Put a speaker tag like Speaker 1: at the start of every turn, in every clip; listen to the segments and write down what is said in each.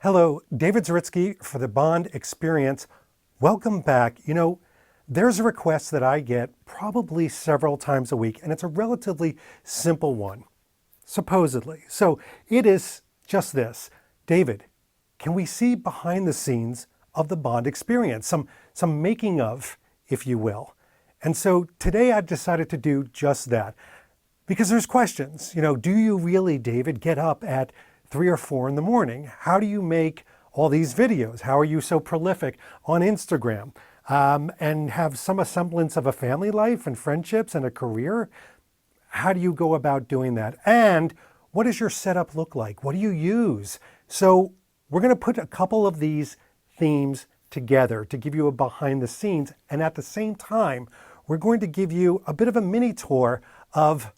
Speaker 1: Hello, David Zaritsky for the Bond Experience. Welcome back. There's a request that I get probably several times a week, and it's a relatively simple one, supposedly. So it is just this. David, can we see behind the scenes of the Bond Experience? Some making of, if you will. And so today I decided to do just that. Because there's questions, do you really, David, get up at 3 or 4 in the morning? How do you make all these videos? How are you so prolific on Instagram and have some semblance of a family life and friendships and a career? How do you go about doing that? And what does your setup look like? What do you use? So we're going to put a couple of these themes together to give you a behind the scenes. And at the same time, we're going to give you a bit of a mini tour of,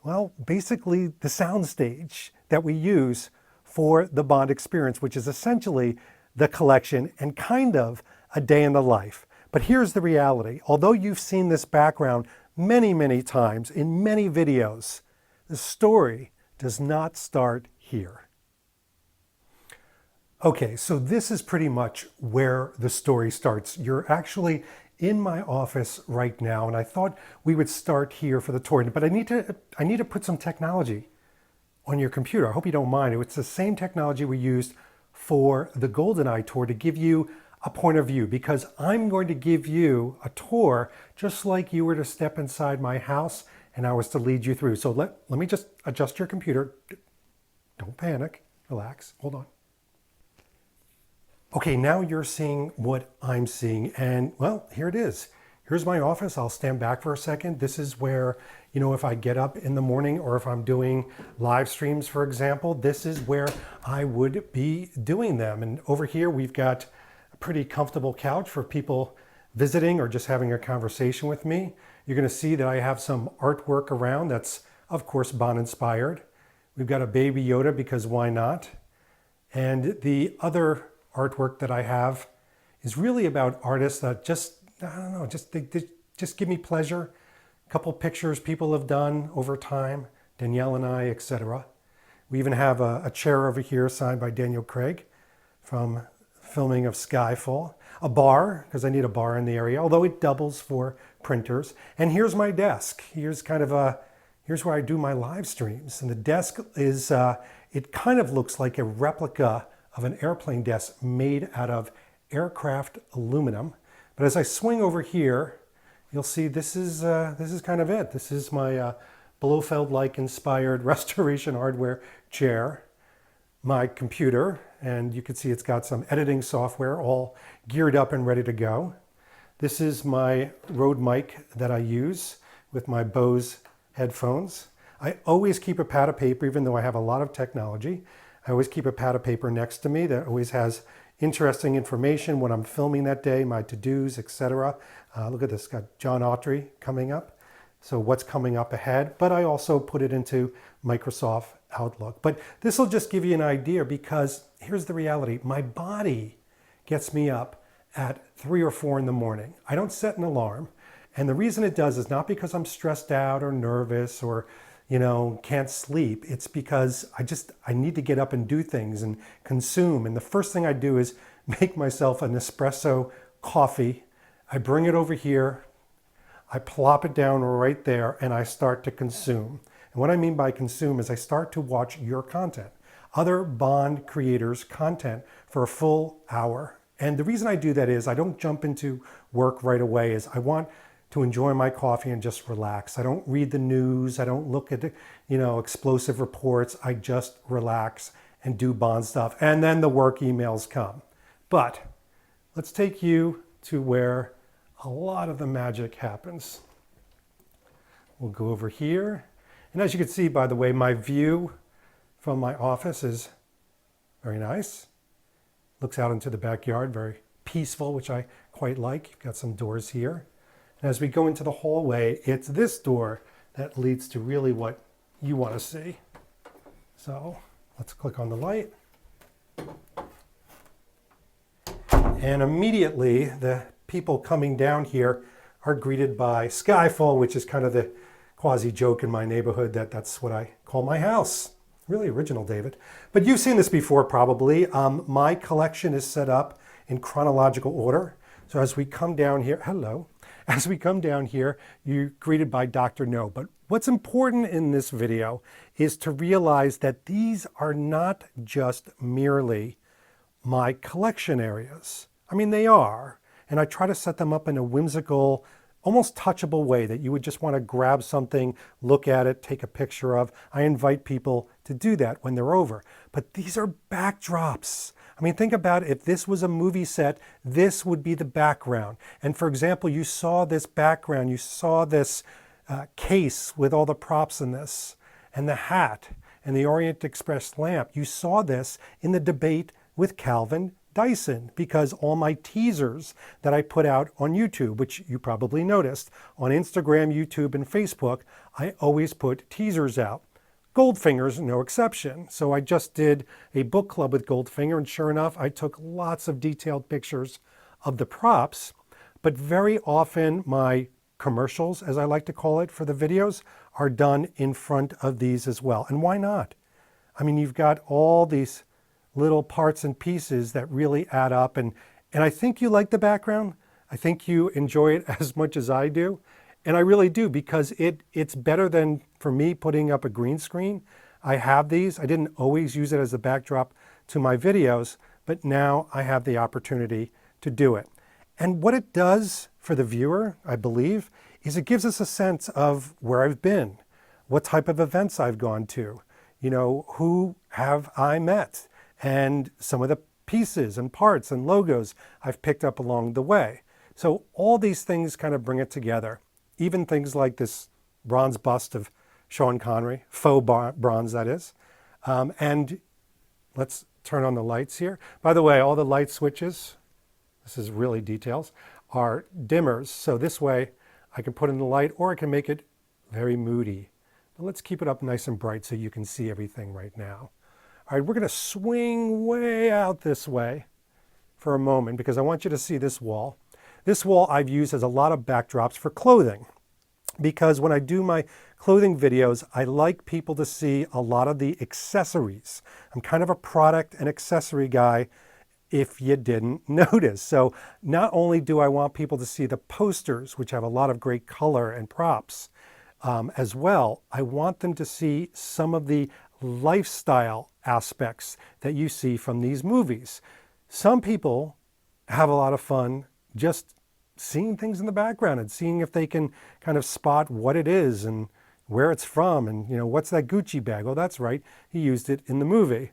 Speaker 1: well, basically the soundstage that we use for the Bond Experience, which is essentially the collection and kind of a day in the life. But here's the reality. Although you've seen this background many, many times in many videos, the story does not start here. Okay, so this is pretty much where the story starts. You're actually in my office right now, and I thought we would start here for the tour, but I need to put some technology on your computer. I hope you don't mind. It's the same technology we used for the GoldenEye tour to give you a point of view, because I'm going to give you a tour just like you were to step inside my house and I was to lead you through. So let me just adjust your computer. Don't panic, relax, hold on. Okay, now you're seeing what I'm seeing, and well, here it is. Here's my office. I'll stand back for a second. This is where, if I get up in the morning or if I'm doing live streams, for example, this is where I would be doing them. And over here, we've got a pretty comfortable couch for people visiting or just having a conversation with me. You're going to see that I have some artwork around that's, of course, Bond inspired. We've got a baby Yoda because why not? And the other artwork that I have is really about artists that they just give me pleasure. A couple pictures people have done over time, Danielle and I, etc. We even have a chair over here signed by Daniel Craig from filming of Skyfall. A bar, because I need a bar in the area, although it doubles for printers. And here's my desk. Here's where I do my live streams. And the desk is, it kind of looks like a replica of an airplane desk made out of aircraft aluminum. But as I swing over here, you'll see this is kind of it. This is my Blofeld-like inspired restoration hardware chair, my computer, and you can see it's got some editing software all geared up and ready to go. This is my Rode mic that I use with my Bose headphones. I always keep a pad of paper, even though I have a lot of technology. I always keep a pad of paper next to me that always has interesting information when I'm filming that day, my to-dos, etc. Look at this, got John Autry coming up. So what's coming up ahead, but I also put it into Microsoft Outlook. But this will just give you an idea, because here's the reality. My body gets me up at 3 or 4 in the morning. I don't set an alarm. And the reason it does is not because I'm stressed out or nervous or can't sleep. It's because I need to get up and do things and consume. And the first thing I do is make myself an espresso coffee. I bring it over here. I plop it down right there and I start to consume. And what I mean by consume is I start to watch your content, other Bond creators' content for a full hour. And the reason I do that is I don't jump into work right away. Is I want to enjoy my coffee and just relax. I don't read the news. I don't look at explosive reports. I just relax and do Bond stuff. And then the work emails come. But let's take you to where a lot of the magic happens. We'll go over here. And as you can see, by the way, my view from my office is very nice. Looks out into the backyard, very peaceful, which I quite like. You've got some doors here. And as we go into the hallway, it's this door that leads to really what you want to see. So let's click on the light. And immediately the people coming down here are greeted by Skyfall, which is kind of the quasi joke in my neighborhood that's what I call my house. Really original, David. But you've seen this before probably. My collection is set up in chronological order. So as we come down here, hello. As we come down here, you're greeted by Dr. No. But what's important in this video is to realize that these are not just merely my collection areas. I mean, they are. And I try to set them up in a whimsical, almost touchable way that you would just want to grab something, look at it, take a picture of. I invite people to do that when they're over. But these are backdrops. I mean, think about if this was a movie set, this would be the background. And for example, you saw this background, you saw this case with all the props in this, and the hat, and the Orient Express lamp. You saw this in the debate with Calvin Dyson, because all my teasers that I put out on YouTube, which you probably noticed, on Instagram, YouTube, and Facebook, I always put teasers out. Goldfinger's no exception. So I just did a book club with Goldfinger, and sure enough, I took lots of detailed pictures of the props, but very often my commercials, as I like to call it, for the videos are done in front of these as well. And why not? I mean, you've got all these little parts and pieces that really add up. And I think you like the background. I think you enjoy it as much as I do. And I really do, because it's better than, for me, putting up a green screen. I have these. I didn't always use it as a backdrop to my videos, but now I have the opportunity to do it. And what it does for the viewer, I believe, is it gives us a sense of where I've been, what type of events I've gone to, who have I met, and some of the pieces and parts and logos I've picked up along the way. So all these things kind of bring it together. Even things like this bronze bust of Sean Connery, faux bronze that is. And let's turn on the lights here. By the way, all the light switches, this is really details, are dimmers. So this way I can put in the light, or I can make it very moody. But let's keep it up nice and bright so you can see everything right now. All right, we're going to swing way out this way for a moment because I want you to see this wall. This wall I've used as a lot of backdrops for clothing, because when I do my clothing videos, I like people to see a lot of the accessories. I'm kind of a product and accessory guy, if you didn't notice. So not only do I want people to see the posters, which have a lot of great color and props as well, I want them to see some of the lifestyle aspects that you see from these movies. Some people have a lot of fun just seeing things in the background and seeing if they can kind of spot what it is and where it's from and, what's that Gucci bag? Oh, that's right, he used it in the movie.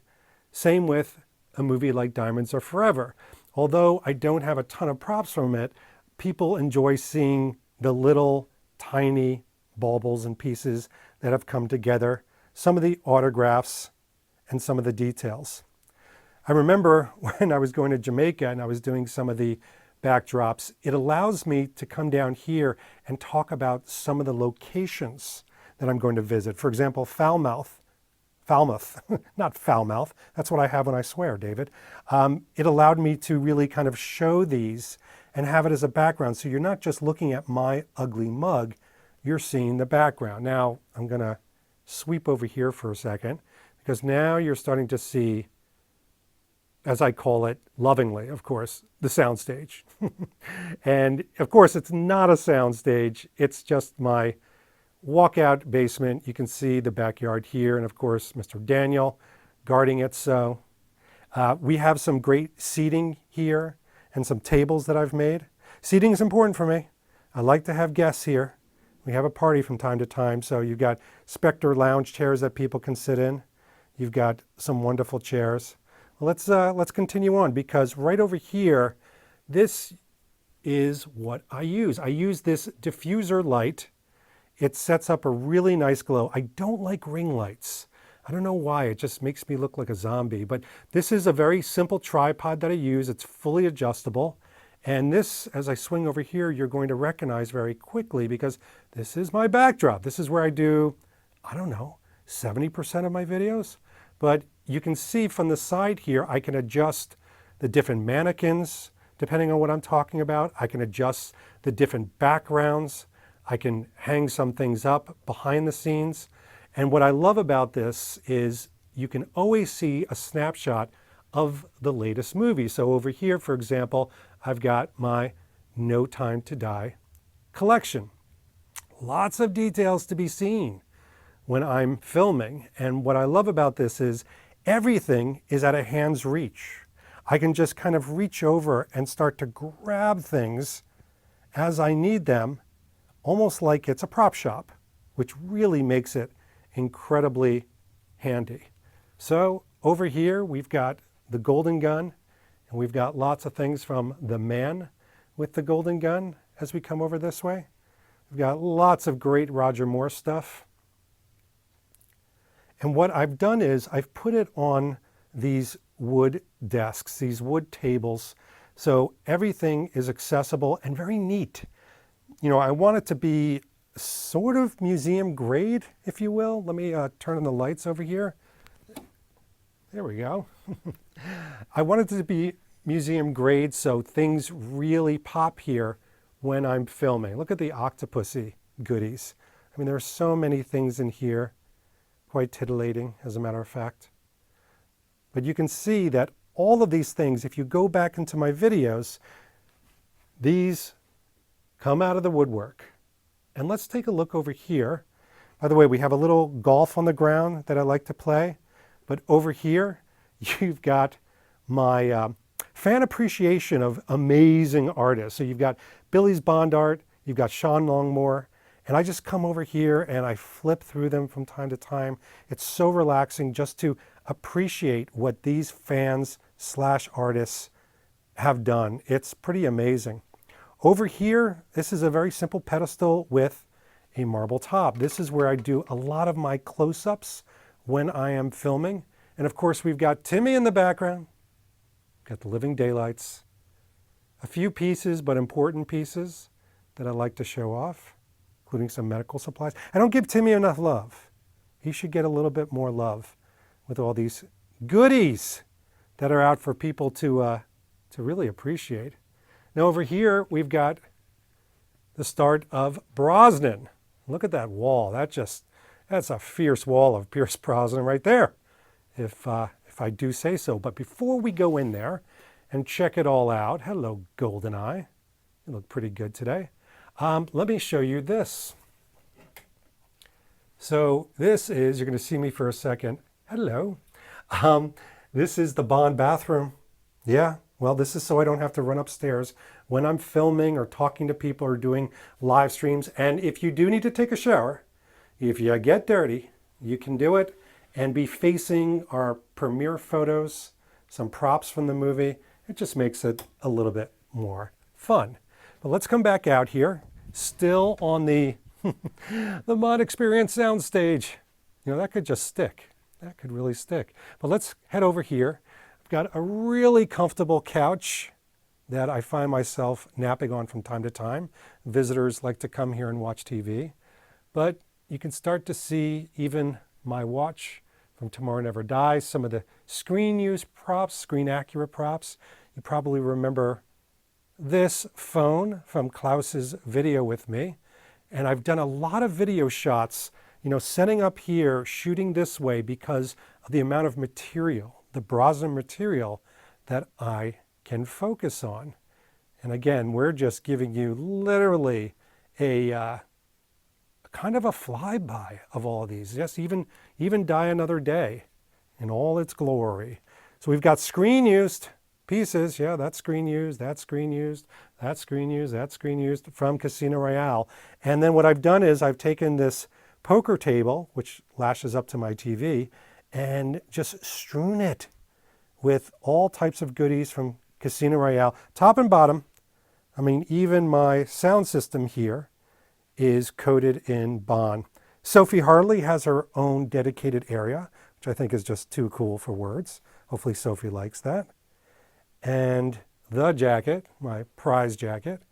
Speaker 1: Same with a movie like Diamonds Are Forever. Although I don't have a ton of props from it, people enjoy seeing the little tiny baubles and pieces that have come together, some of the autographs and some of the details. I remember when I was going to Jamaica and I was doing some of the backdrops, it allows me to come down here and talk about some of the locations that I'm going to visit. For example, Falmouth, not Falmouth, that's what I have when I swear, David. It allowed me to really kind of show these and have it as a background. So you're not just looking at my ugly mug, you're seeing the background. Now I'm going to sweep over here for a second, because now you're starting to see, as I call it lovingly, of course, the soundstage. And of course, it's not a soundstage. It's just my walkout basement. You can see the backyard here. And of course, Mr. Daniel guarding it. So we have some great seating here and some tables that I've made. Seating is important for me. I like to have guests here. We have a party from time to time. So you've got Spectre lounge chairs that people can sit in. You've got some wonderful chairs. Let's continue on, because right over here, this is what I use. I use this diffuser light. It sets up a really nice glow. I don't like ring lights. I don't know why, it just makes me look like a zombie, but this is a very simple tripod that I use. It's fully adjustable. And this, as I swing over here, you're going to recognize very quickly, because this is my backdrop. This is where I do, I don't know, 70% of my videos. But you can see from the side here, I can adjust the different mannequins, depending on what I'm talking about. I can adjust the different backgrounds. I can hang some things up behind the scenes. And what I love about this is you can always see a snapshot of the latest movie. So over here, for example, I've got my No Time to Die collection. Lots of details to be seen when I'm filming. And what I love about this is everything is at a hand's reach. I can just kind of reach over and start to grab things as I need them, almost like it's a prop shop, which really makes it incredibly handy. So over here, we've got the golden gun, and we've got lots of things from the man with the golden gun as we come over this way. We've got lots of great Roger Moore stuff. And what I've done is I've put it on these wood desks, these wood tables, so everything is accessible and very neat. You know, I want it to be sort of museum grade, if you will. Let me turn on the lights over here. There we go. I want it to be museum grade so things really pop here when I'm filming. Look at the Octopussy goodies. I mean, there are so many things in here, quite titillating, as a matter of fact. But you can see that all of these things, if you go back into my videos, these come out of the woodwork. And let's take a look over here. By the way, we have a little golf on the ground that I like to play. But over here, you've got my fan appreciation of amazing artists. So you've got Billy's Bond art, you've got Sean Longmore, and I just come over here and I flip through them from time to time. It's so relaxing just to appreciate what these fans / artists have done. It's pretty amazing. Over here, this is a very simple pedestal with a marble top. This is where I do a lot of my close-ups when I am filming. And of course, we've got Timmy in the background, got the living daylights, a few pieces, but important pieces that I like to show off, including some medical supplies. I don't give Timmy enough love. He should get a little bit more love with all these goodies that are out for people to really appreciate. Now over here, we've got the start of Brosnan. Look at that wall. That's a fierce wall of Pierce Brosnan right there, if I do say so. But before we go in there and check it all out, hello, GoldenEye. You look pretty good today. Let me show you this. So this is, you're going to see me for a second. Hello. This is the Bond bathroom. Yeah, well, this is so I don't have to run upstairs when I'm filming or talking to people or doing live streams. And if you do need to take a shower, if you get dirty, you can do it and be facing our premiere photos, some props from the movie. It just makes it a little bit more fun. But let's come back out here, still on the the Mod Experience soundstage. You know, that could just stick. That could really stick. But let's head over here. I've got a really comfortable couch that I find myself napping on from time to time. Visitors like to come here and watch TV. But you can start to see even my watch from Tomorrow Never Dies, some of the screen use props, screen accurate props. You probably remember this phone from Klaus's video with me. And I've done a lot of video shots, you know, setting up here, shooting this way because of the amount of material, the Brosnan material that I can focus on. And again, we're just giving you literally a kind of a flyby of all of these. Yes, even Die Another Day in all its glory. So we've got screen used pieces. Yeah, that's screen used, that's screen used, that's screen used, that's screen used from Casino Royale. And then what I've done is I've taken this poker table, which lashes up to my TV, and just strewn it with all types of goodies from Casino Royale, top and bottom. I mean, even my sound system here is coated in Bond. Sophie Harley has her own dedicated area, which I think is just too cool for words. Hopefully Sophie likes that. And the jacket, my prize jacket,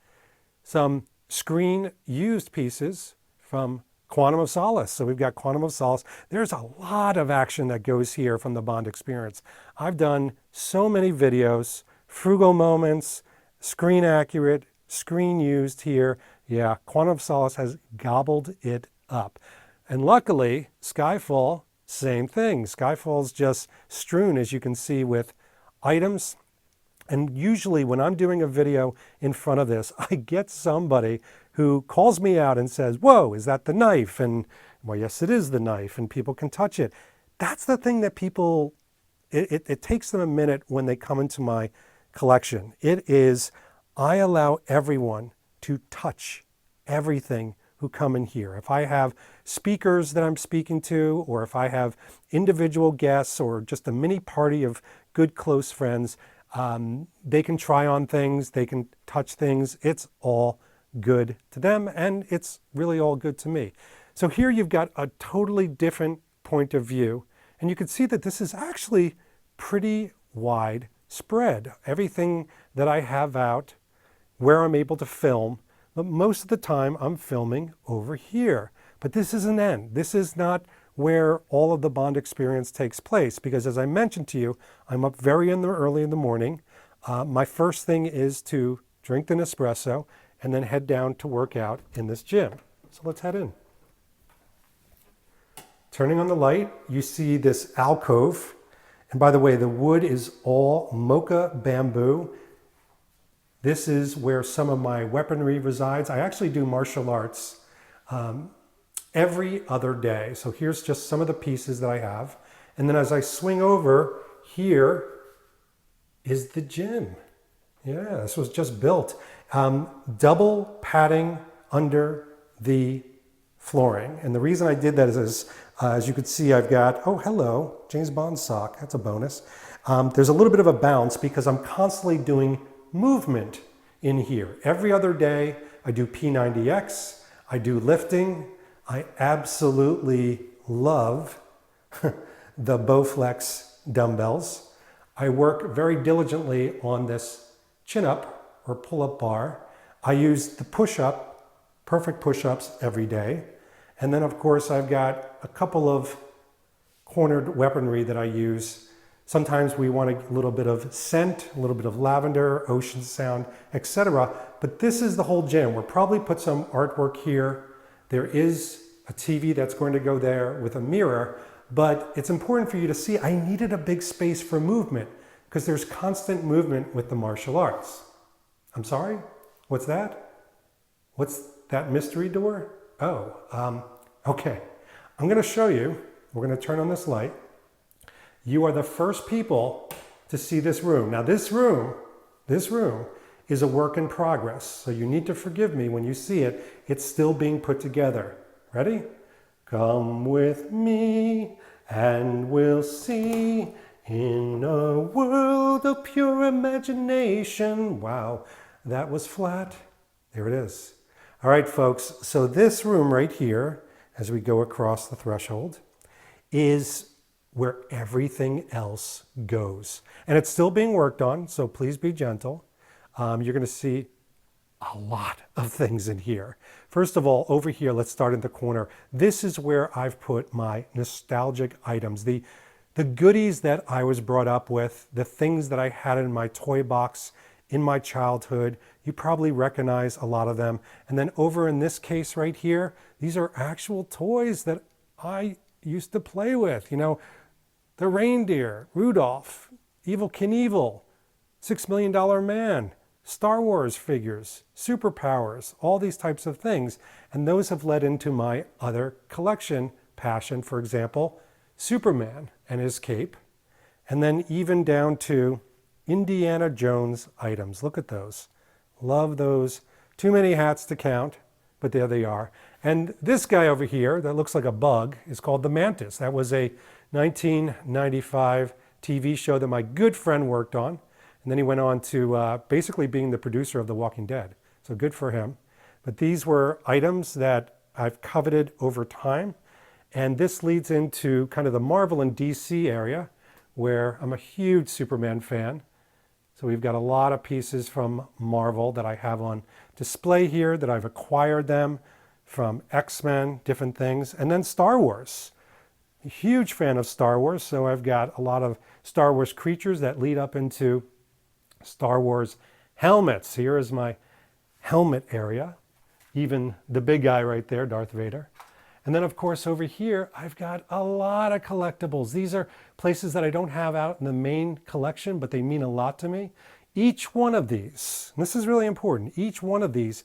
Speaker 1: some screen used pieces from Quantum of Solace. So we've got Quantum of Solace. There's a lot of action that goes here from the Bond experience. I've done so many videos, frugal moments, screen accurate, screen used here. Yeah, Quantum of Solace has gobbled it up. And luckily, Skyfall same thing. Skyfall's just strewn, as you can see, with items. And usually when I'm doing a video in front of this, I get somebody who calls me out and says, whoa, is that the knife? And well, yes, it is the knife, and people can touch it. That's the thing that people, it takes them a minute when they come into my collection. It is, I allow everyone to touch everything who come in here. If I have speakers that I'm speaking to, or if I have individual guests, or just a mini party of good close friends, they can try on things, they can touch things. It's all good to them, and it's really all good to me. So here you've got a totally different point of view, and you can see that this is actually pretty widespread. Everything that I have out where I'm able to film, but most of the time I'm filming over here. But this is an end. This is not where all of the Bond experience takes place, because as I mentioned to you, I'm up very early in the morning. My first thing is to drink an espresso and then head down to work out in this gym. So let's head in. Turning on the light, you see this alcove. And by the way, the wood is all mocha bamboo. This is where some of my weaponry resides. I actually do martial arts every other day. So here's just some of the pieces that I have. And then as I swing over, here is the gym. Yeah, this was just built. Double padding under the flooring. And the reason I did that is, as you can see, I've got, oh, hello, James Bond sock. That's a bonus. There's a little bit of a bounce because I'm constantly doing movement in here. Every other day, I do P90X, I do lifting. I absolutely love the Bowflex dumbbells. I work very diligently on this chin-up or pull-up bar. I use the push-up, perfect push-ups every day. And then, of course, I've got a couple of cornered weaponry that I use. Sometimes we want a little bit of scent, a little bit of lavender, ocean sound, etc. But this is the whole gym. We'll probably put some artwork here. There is a TV that's going to go there with a mirror, but it's important for you to see I needed a big space for movement because there's constant movement with the martial arts. I'm sorry? What's that? What's that mystery door? Oh, okay. I'm going to show you. We're going to turn on this light. You are the first people to see this room. Now this room is a work in progress. So you need to forgive me when you see it. It's still being put together. Ready? Come with me and we'll see in a world of pure imagination. Wow, that was flat. There it is. All right, folks. So this room right here, as we go across the threshold, is where everything else goes. And it's still being worked on, so please be gentle. You're going to see a lot of things in here. First of all, over here, let's start in the corner. This is where I've put my nostalgic items, the goodies that I was brought up with, the things that I had in my toy box in my childhood. You probably recognize a lot of them. And then over in this case right here, these are actual toys that I used to play with. You know, the reindeer, Rudolph, Evel Knievel, $6 Million Man, Star Wars figures, superpowers, all these types of things. And those have led into my other collection passion, for example, Superman and his cape. And then even down to Indiana Jones items. Look at those. Love those. Too many hats to count, but there they are. And this guy over here that looks like a bug is called the Mantis. That was a 1995 TV show that my good friend worked on. And then he went on to basically being the producer of The Walking Dead. So good for him. But these were items that I've coveted over time. And this leads into kind of the Marvel and DC area where I'm a huge Superman fan. So we've got a lot of pieces from Marvel that I have on display here that I've acquired them from X-Men, different things. And then Star Wars. A huge fan of Star Wars. So I've got a lot of Star Wars creatures that lead up into Star Wars helmets. Here is my helmet area. Even the big guy right there, Darth Vader. And then of course over here, I've got a lot of collectibles. These are places that I don't have out in the main collection, but they mean a lot to me. Each one of these, and this is really important, each one of these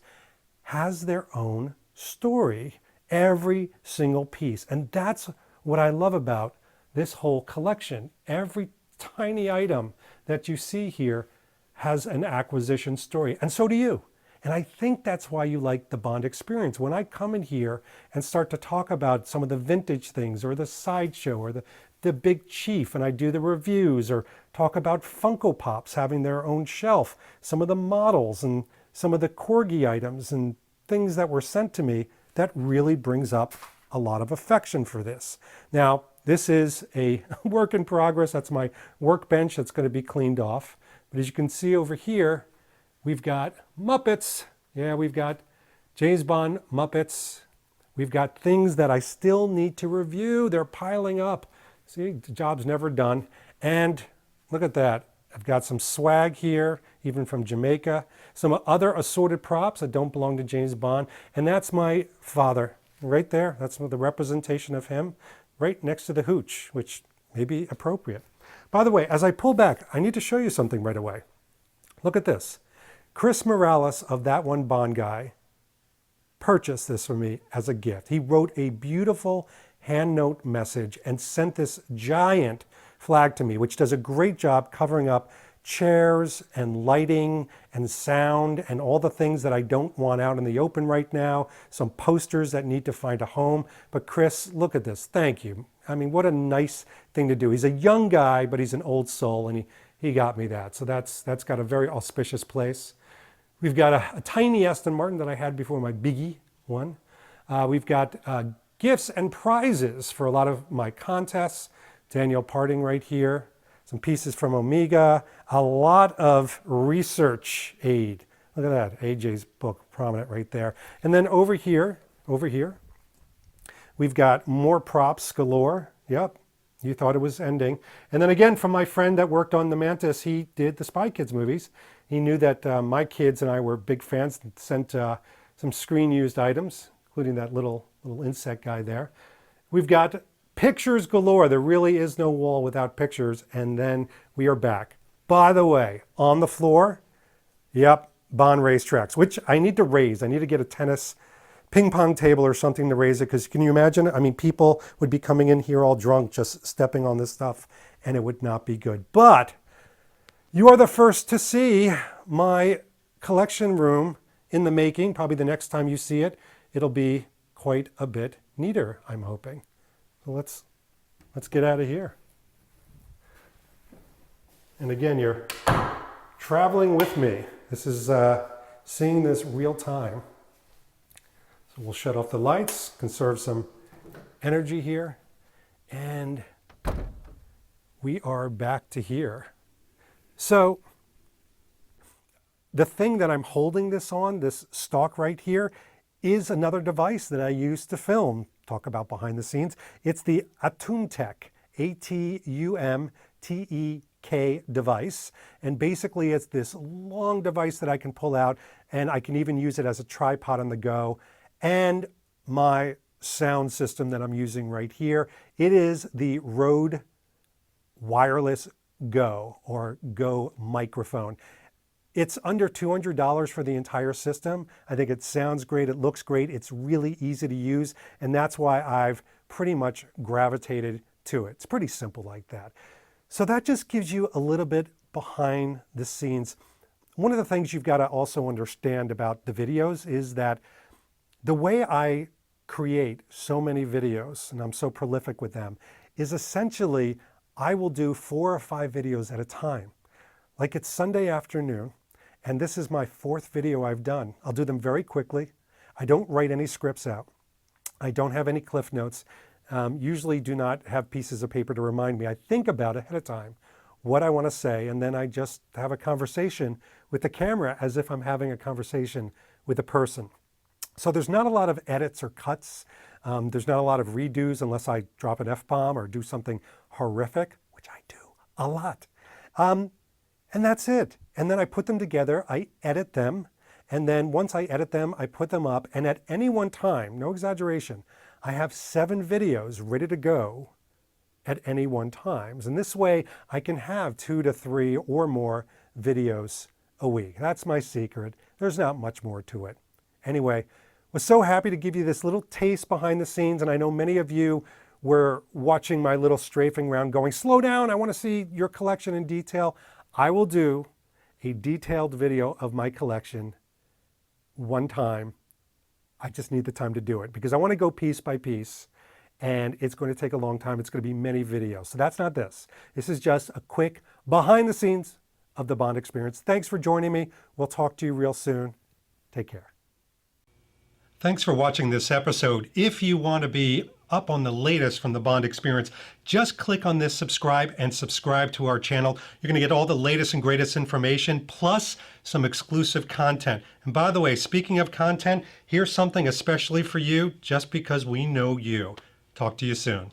Speaker 1: has their own story, every single piece. And that's what I love about this whole collection. Every tiny item that you see here has an acquisition story, and so do you. And I think that's why you like the Bond experience. When I come in here and start to talk about some of the vintage things or the sideshow or the Big Chief, and I do the reviews or talk about Funko Pops having their own shelf, some of the models and some of the Corgi items and things that were sent to me, that really brings up a lot of affection for this. Now, this is a work in progress. That's my workbench that's going to be cleaned off. But as you can see over here, we've got Muppets. Yeah, we've got James Bond Muppets. We've got things that I still need to review. They're piling up. See, the job's never done. And look at that. I've got some swag here, even from Jamaica. Some other assorted props that don't belong to James Bond. And that's my father right there. That's the representation of him right next to the hooch, which may be appropriate. By the way, as I pull back, I need to show you something right away. Look at this. Chris Morales of That One Bond Guy purchased this for me as a gift. He wrote a beautiful hand note message and sent this giant flag to me, which does a great job covering up chairs and lighting and sound and all the things that I don't want out in the open right now, some posters that need to find a home. But Chris, look at this. Thank you. I mean, what a nice thing to do. He's a young guy, but he's an old soul, and he got me that. So that's got a very auspicious place. We've got a tiny Aston Martin that I had before, my biggie one. We've got gifts and prizes for a lot of my contests. Daniel Parting right here. Some pieces from Omega. A lot of research aid. Look at that, AJ's book, prominent right there. And then over here, we've got more props galore. Yep, you thought it was ending. And then again, from my friend that worked on the Mantis, he did the Spy Kids movies. He knew that my kids and I were big fans and sent some screen-used items, including that little insect guy there. We've got pictures galore. There really is no wall without pictures. And then we are back. By the way, on the floor, yep, Bond racetracks, which I need to raise. I need to get a tennis ping pong table or something to raise it, because can you imagine? I mean, people would be coming in here all drunk just stepping on this stuff, and it would not be good. But you are the first to see my collection room in the making. Probably the next time you see it, it'll be quite a bit neater, I'm hoping. So let's get out of here. And again, you're traveling with me. This is seeing this real time. So we'll shut off the lights, conserve some energy here, and we are back to here. So the thing that I'm holding this on, this stalk right here, is another device that I use to film. Talk about behind the scenes. It's the Atumtek, A-T-U-M-T-E-K device. And basically it's this long device that I can pull out, and I can even use it as a tripod on the go. And my sound system that I'm using right here, it is the Rode Wireless Go, or Go microphone. It's under $200 for the entire system. I think it sounds great, it looks great, it's really easy to use, and that's why I've pretty much gravitated to it. It's pretty simple like that. So that just gives you a little bit behind the scenes. One of the things you've got to also understand about the videos is that the way I create so many videos, and I'm so prolific with them, is essentially I will do 4 or 5 videos at a time. Like it's Sunday afternoon, and this is my 4th video I've done. I'll do them very quickly. I don't write any scripts out. I don't have any cliff notes. Usually do not have pieces of paper to remind me. I think about ahead of time what I want to say, and then I just have a conversation with the camera as if I'm having a conversation with a person. So there's not a lot of edits or cuts. There's not a lot of redos unless I drop an F-bomb or do something horrific, which I do a lot. And that's it. And then I put them together, I edit them, and then once I edit them, I put them up, and at any one time, no exaggeration, I have 7 videos ready to go at any one time. And this way I can have 2 to 3 or more videos a week. That's my secret. There's not much more to it. Anyway, was so happy to give you this little taste behind the scenes, and I know many of you were watching my little strafing around going, slow down, I want to see your collection in detail. I will do a detailed video of my collection one time. I just need the time to do it because I want to go piece by piece, and it's going to take a long time. It's going to be many videos. So that's not this. This is just a quick behind the scenes of the Bond experience. Thanks for joining me. We'll talk to you real soon. Take care. Thanks for watching this episode. If you want to be up on the latest from the Bond experience, just click on this subscribe and subscribe to our channel. You're going to get all the latest and greatest information, plus some exclusive content. And by the way, speaking of content, here's something especially for you, just because we know you. Talk to you soon.